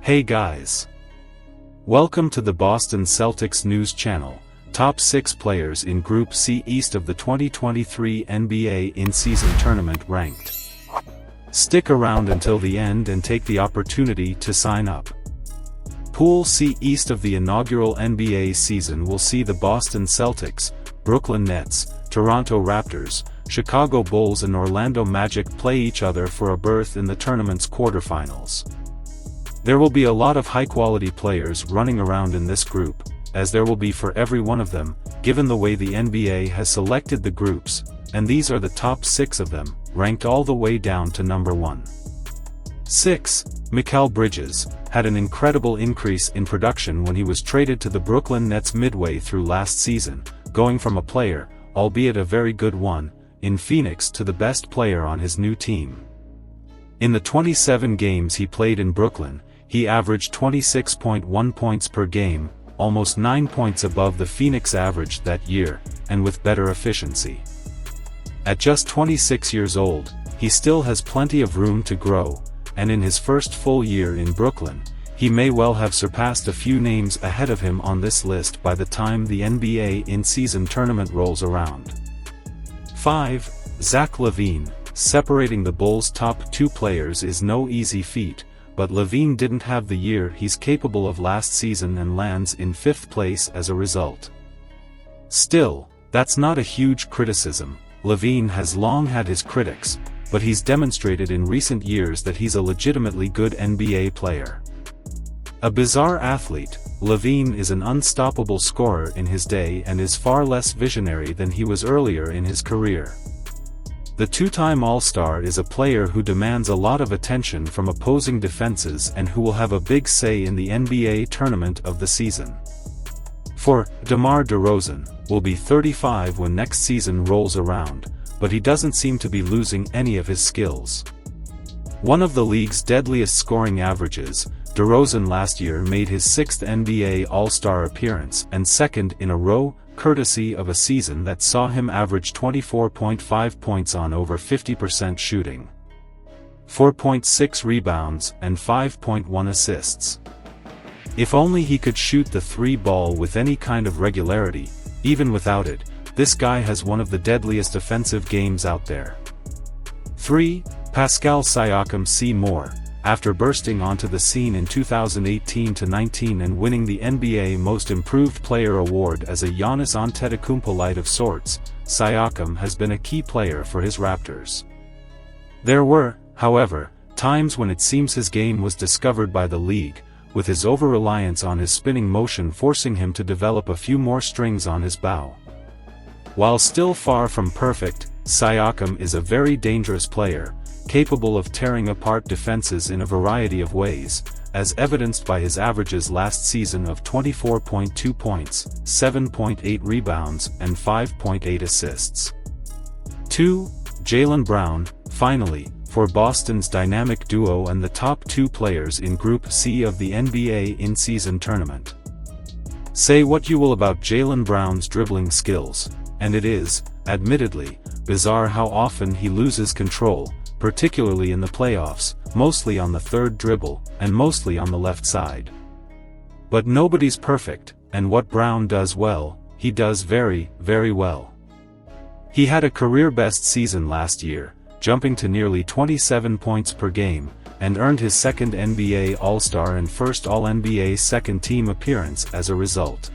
Hey guys! Welcome to the Boston Celtics news channel. Top 6 players in Group C East of the 2023 NBA in-season tournament ranked. Stick around until the end and take the opportunity to sign up. Pool C East of the inaugural NBA season will see the Boston Celtics, Brooklyn Nets, Toronto Raptors, Chicago Bulls and Orlando Magic play each other for a berth in the tournament's quarterfinals. There will be a lot of high-quality players running around in this group, as there will be for every one of them, given the way the NBA has selected the groups, and these are the top 6 of them, ranked all the way down to number 1. 6. Mikal Bridges had an incredible increase in production when he was traded to the Brooklyn Nets midway through last season, going from a player, albeit a very good one, in Phoenix to the best player on his new team. In the 27 games he played in Brooklyn, he averaged 26.1 points per game, almost 9 points above the Phoenix average that year, and with better efficiency. At just 26 years old, he still has plenty of room to grow, and in his first full year in Brooklyn, he may well have surpassed a few names ahead of him on this list by the time the NBA in-season tournament rolls around. 5. Zach LaVine. Separating the Bulls' top 2 players is no easy feat, but LaVine didn't have the year he's capable of last season and lands in 5th place as a result. Still, that's not a huge criticism. LaVine has long had his critics, but he's demonstrated in recent years that he's a legitimately good NBA player. A bizarre athlete, LaVine is an unstoppable scorer in his day and is far less visionary than he was earlier in his career. The two-time All-Star is a player who demands a lot of attention from opposing defenses and who will have a big say in the NBA tournament of the season. For DeMar DeRozan, will be 35 when next season rolls around, but he doesn't seem to be losing any of his skills. One of the league's deadliest scoring averages, DeRozan last year made his 6th NBA All-Star appearance and 2nd in a row, courtesy of a season that saw him average 24.5 points on over 50% shooting, 4.6 rebounds and 5.1 assists. If only he could shoot the 3 ball with any kind of regularity. Even without it, this guy has one of the deadliest offensive games out there. 3. Pascal Siakam Sr. After bursting onto the scene in 2018-19 and winning the NBA Most Improved Player award as a Giannis Antetokounmpo-lite of sorts, Siakam has been a key player for his Raptors. There were, however, times when it seems his game was discovered by the league, with his over-reliance on his spinning motion forcing him to develop a few more strings on his bow. While still far from perfect, Siakam is a very dangerous player, capable of tearing apart defenses in a variety of ways, as evidenced by his averages last season of 24.2 points, 7.8 rebounds and 5.8 assists. 2. Jaylen Brown, finally, for Boston's dynamic duo and the top 2 players in Group C of the NBA in-season tournament. Say what you will about Jaylen Brown's dribbling skills, and it is, admittedly, bizarre how often he loses control, particularly in the playoffs, mostly on the 3rd dribble, and mostly on the left side. But nobody's perfect, and what Brown does well, he does very, very well. He had a career-best season last year, jumping to nearly 27 points per game, and earned his 2nd NBA All-Star and 1st All-NBA 2nd team appearance as a result.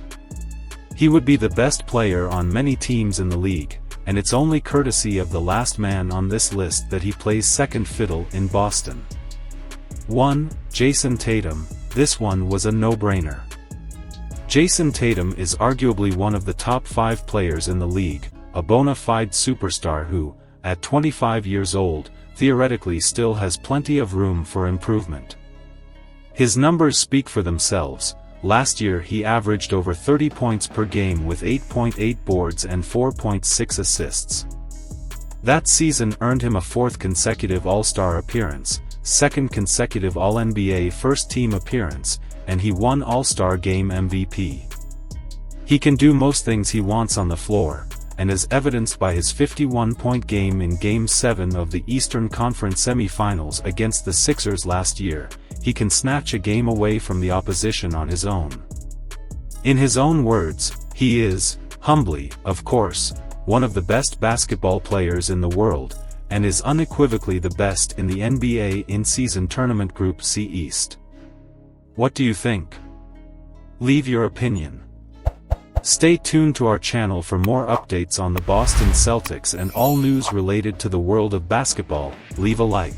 He would be the best player on many teams in the league, and it's only courtesy of the last man on this list that he plays second fiddle in Boston. 1. Jason Tatum. This one was a no-brainer. Jason Tatum is arguably one of the top 5 players in the league, a bona fide superstar who, at 25 years old, theoretically still has plenty of room for improvement. His numbers speak for themselves. Last year he averaged over 30 points per game with 8.8 boards and 4.6 assists. That season earned him a 4th consecutive All-Star appearance, 2nd consecutive All-NBA first-team appearance, and he won All-Star Game MVP. He can do most things he wants on the floor, and as evidenced by his 51-point game in Game 7 of the Eastern Conference semifinals against the Sixers last year, he can snatch a game away from the opposition on his own. In his own words, he is, humbly, of course, one of the best basketball players in the world, and is unequivocally the best in the NBA in-season tournament Group C East. What do you think? Leave your opinion. Stay tuned to our channel for more updates on the Boston Celtics and all news related to the world of basketball. Leave a like.